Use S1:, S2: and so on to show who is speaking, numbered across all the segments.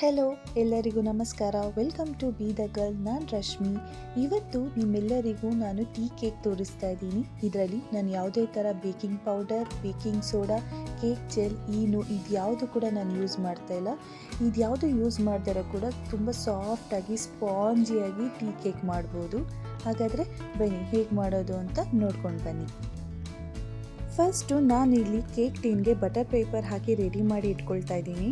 S1: Hello ಎಲ್ಲರಿಗೂ ನಮಸ್ಕಾರ. Welcome to be the girl. ನಾನು ರಶ್ಮಿ. ಇವತ್ತು ನಿಮ್ಮೆಲ್ಲರಿಗೂ ನಾನು ಟೀ ಕೇಕ್ ತೋರಿಸ್ತಾ ಇದ್ದೀನಿ. ಇದರಲ್ಲಿ ನಾನು ಯಾವುದೇ ಥರ baking powder, baking soda, cake gel, ಈನು ಇದ್ಯಾವುದು ಕೂಡ ನಾನು ಯೂಸ್ ಮಾಡ್ತಾ ಇಲ್ಲ. ಇದ್ಯಾವುದು ಯೂಸ್ ಮಾಡ್ದಾರ ಕೂಡ ತುಂಬ ಸಾಫ್ಟಾಗಿ ಸ್ಪಾಂಜಿಯಾಗಿ ಟೀ ಕೇಕ್ ಮಾಡ್ಬೋದು. ಹಾಗಾದರೆ ಬನ್ನಿ ಹೇಗೆ ಮಾಡೋದು ಅಂತ ನೋಡ್ಕೊಂಡು ಬನ್ನಿ. ಫಸ್ಟು ನಾನಿಲ್ಲಿ ಕೇಕ್ ಟೀನ್ಗೆ ಬಟರ್ ಪೇಪರ್ ಹಾಕಿ ರೆಡಿ ಮಾಡಿ ಇಟ್ಕೊಳ್ತಾ ಇದ್ದೀನಿ.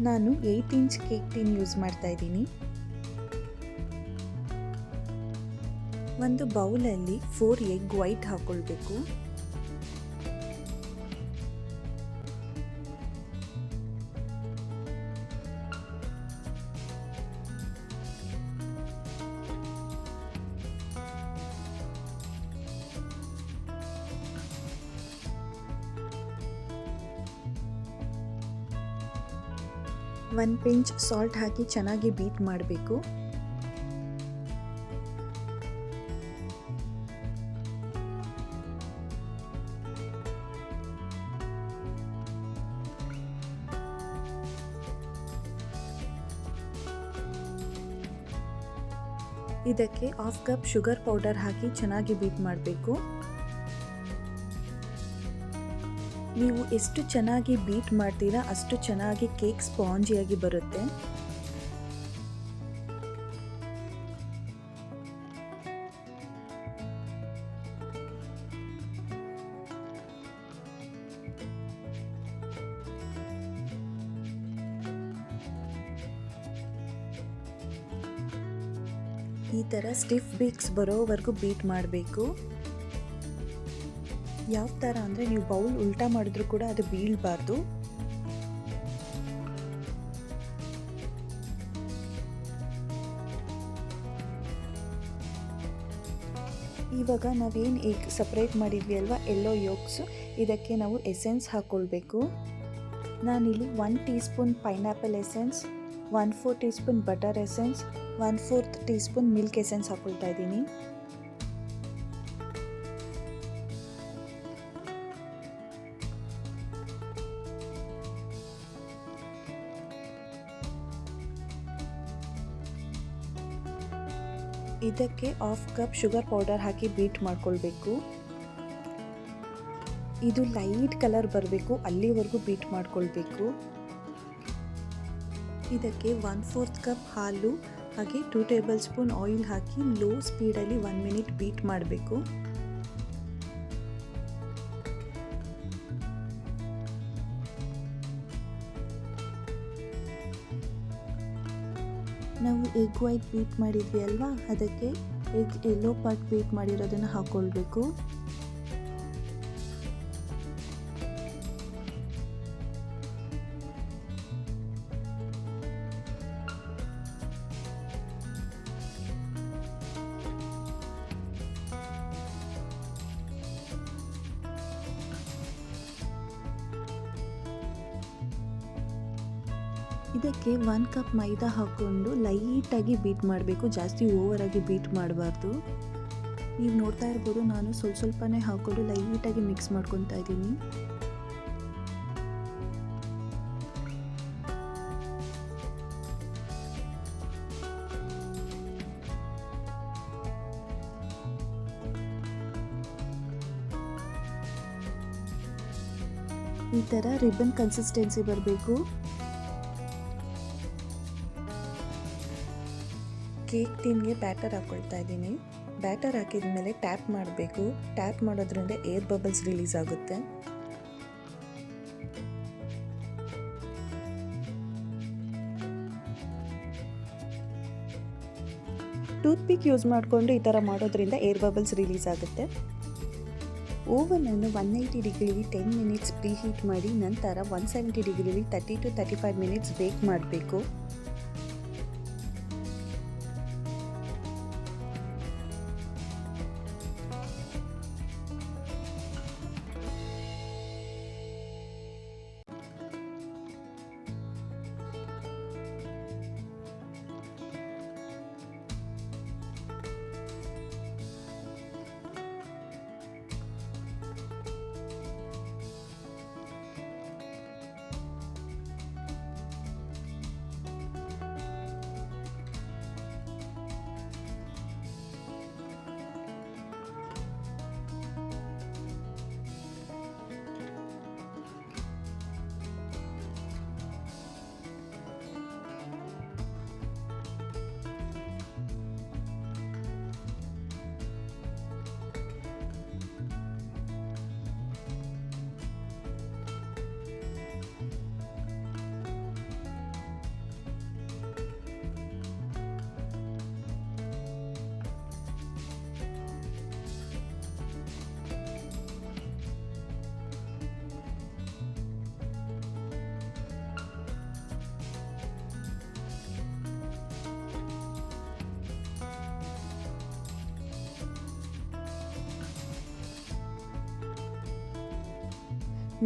S1: ನಾನು 8 ಇಂಚ್ ಕೇಕ್ ಟೀನ್ ಯೂಸ್ ಮಾಡ್ತಾ ಇದ್ದೀನಿ. ಒಂದು ಬೌಲಲ್ಲಿ 4 ಎಗ್ ವೈಟ್ ಹಾಕೊಳ್ಬೇಕು. ಒಂದು ಪಿಂಚ್ ಸಾಲ್ಟ್ ಹಾಕಿ ಚೆನ್ನಾಗಿ ಬೀಟ್ ಮಾಡಬೇಕು. ಇದಕ್ಕೆ 1/2 ಕಪ್ ಶುಗರ್ ಪೌಡರ್ ಹಾಕಿ ಚೆನ್ನಾಗಿ ಬೀಟ್ ಮಾಡಬೇಕು. ನೀವು ಎಷ್ಟು ಚೆನ್ನಾಗಿ ಬೀಟ್ ಮಾಡ್ತೀರಾ ಅಷ್ಟು ಚೆನ್ನಾಗಿ ಕೇಕ್ ಸ್ಪಾಂಜಿಯಾಗಿ ಬರುತ್ತೆ. ಈ ಥರ ಸ್ಟಿಫ್ ಬೀಕ್ಸ್ ಬರೋವರೆಗೂ ಬೀಟ್ ಮಾಡಬೇಕು. ಯಾವ ಥರ ಅಂದರೆ ನೀವು ಬೌಲ್ ಉಲ್ಟಾ ಮಾಡಿದ್ರೂ ಕೂಡ ಅದು ಬೀಳಬಾರ್ದು. ಇವಾಗ ನಾವೇನು ಎಗ್ ಸಪ್ರೇಟ್ ಮಾಡಿದ್ವಿ ಅಲ್ವಾ, ಎಲ್ಲೋ ಯೋಕ್ಸು, ಇದಕ್ಕೆ ನಾವು ಎಸೆನ್ಸ್ ಹಾಕ್ಕೊಳ್ಬೇಕು. ನಾನಿಲ್ಲಿ 1 tea spoon pineapple essence, 1/4 tea spoon butter essence, 1/4 tea spoon milk essence ಹಾಕ್ಕೊಳ್ತಾ ಇದ್ದೀನಿ. ಇದಕ್ಕೆ 1/2 ಕಪ್ ಶುಗರ್ ಪೌಡರ್ ಹಾಕಿ ಬೀಟ್ ಮಾಡ್ಕೊಳ್ಬೇಕು. ಇದು ಲೈಟ್ ಕಲರ್ ಬರಬೇಕು, ಅಲ್ಲಿವರೆಗೂ ಬೀಟ್ ಮಾಡ್ಕೊಳ್ಬೇಕು. ಇದಕ್ಕೆ 1/4 ಕಪ್ ಹಾಲು ಹಾಗೆ 2 ಟೇಬಲ್ ಸ್ಪೂನ್ ಆಯಿಲ್ ಹಾಕಿ ಲೋ ಸ್ಪೀಡಲ್ಲಿ 1 ಮಿನಿಟ್ ಬೀಟ್ ಮಾಡಬೇಕು. ನಾವು ಎಗ್ ವೈಟ್ ಬೀಟ್ ಮಾಡಿದ್ವಿ ಅಲ್ವಾ, ಅದಕ್ಕೆ ಎಗ್ ಎಲ್ಲೋ ಪಾರ್ಟ್ ಬೀಟ್ ಮಾಡಿರೋದನ್ನು ಹಾಕ್ಕೊಳ್ಬೇಕು. ಇದಕ್ಕೆ 1 ಕಪ್ ಮೈದಾ ಹಾಕ್ಕೊಂಡು ಲೈಟಾಗಿ ಬೀಟ್ ಮಾಡಬೇಕು, ಜಾಸ್ತಿ ಓವರಾಗಿ ಬೀಟ್ ಮಾಡಬಾರ್ದು. ನೀವು ನೋಡ್ತಾ ಇರ್ಬೋದು, ನಾನು ಸ್ವಲ್ಪನೇ ಹಾಕ್ಕೊಂಡು ಲೈಟಾಗಿ ಮಿಕ್ಸ್ ಮಾಡ್ಕೊತಾ ಇದ್ದೀನಿ. ಈ ಥರ ರಿಬ್ಬನ್ ಕನ್ಸಿಸ್ಟೆನ್ಸಿ ಬರಬೇಕು. ಕೇಕ್ ಟೀನ್ಗೆ ಬ್ಯಾಟರ್ ಹಾಕ್ಕೊಳ್ತಾ ಇದ್ದೀನಿ. ಬ್ಯಾಟರ್ ಹಾಕಿದ ಮೇಲೆ ಟ್ಯಾಪ್ ಮಾಡಬೇಕು. ಟ್ಯಾಪ್ ಮಾಡೋದ್ರಿಂದ ಏರ್ ಬಬಲ್ಸ್ ರಿಲೀಸ್ ಆಗುತ್ತೆ. ಟೂತ್ ಪಿಕ್ ಯೂಸ್ ಮಾಡಿಕೊಂಡು ಈ ಥರ ಮಾಡೋದ್ರಿಂದ ಏರ್ ಬಬಲ್ಸ್ ರಿಲೀಸ್ ಆಗುತ್ತೆ. ಓವನನ್ನು 180 ಡಿಗ್ರಿಲಿ 10 ಮಿನಿಟ್ಸ್ ಪ್ರೀ ಹೀಟ್ ಮಾಡಿ ನಂತರ 170 ಡಿಗ್ರಿಲಿ 30 to 35 ಮಿನಿಟ್ಸ್ ಬೇಕ್ ಮಾಡಬೇಕು.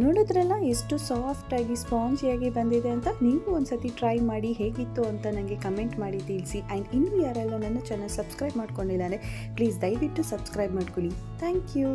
S2: ನೋಡಿದ್ರಲ್ಲ ಎಷ್ಟು ಸಾಫ್ಟಾಗಿ ಸ್ಪಾಂಜಿಯಾಗಿ ಬಂದಿದೆ ಅಂತ. ನೀವು ಒಂದ್ಸತಿ ಟ್ರೈ ಮಾಡಿ ಹೇಗಿತ್ತು ಅಂತ ನನಗೆ ಕಮೆಂಟ್ ಮಾಡಿ ತಿಳಿಸಿ. ಆ್ಯಂಡ್ ಇನ್ನೂ ಯಾರೆಲ್ಲ ನನ್ನ ಚಾನಲ್ ಸಬ್ಸ್ಕ್ರೈಬ್ ಮಾಡ್ಕೊಂಡಿಲ್ಲ ಅಂದರೆ ಪ್ಲೀಸ್ ದಯವಿಟ್ಟು ಸಬ್ಸ್ಕ್ರೈಬ್ ಮಾಡ್ಕೊಳ್ಳಿ. Thank you.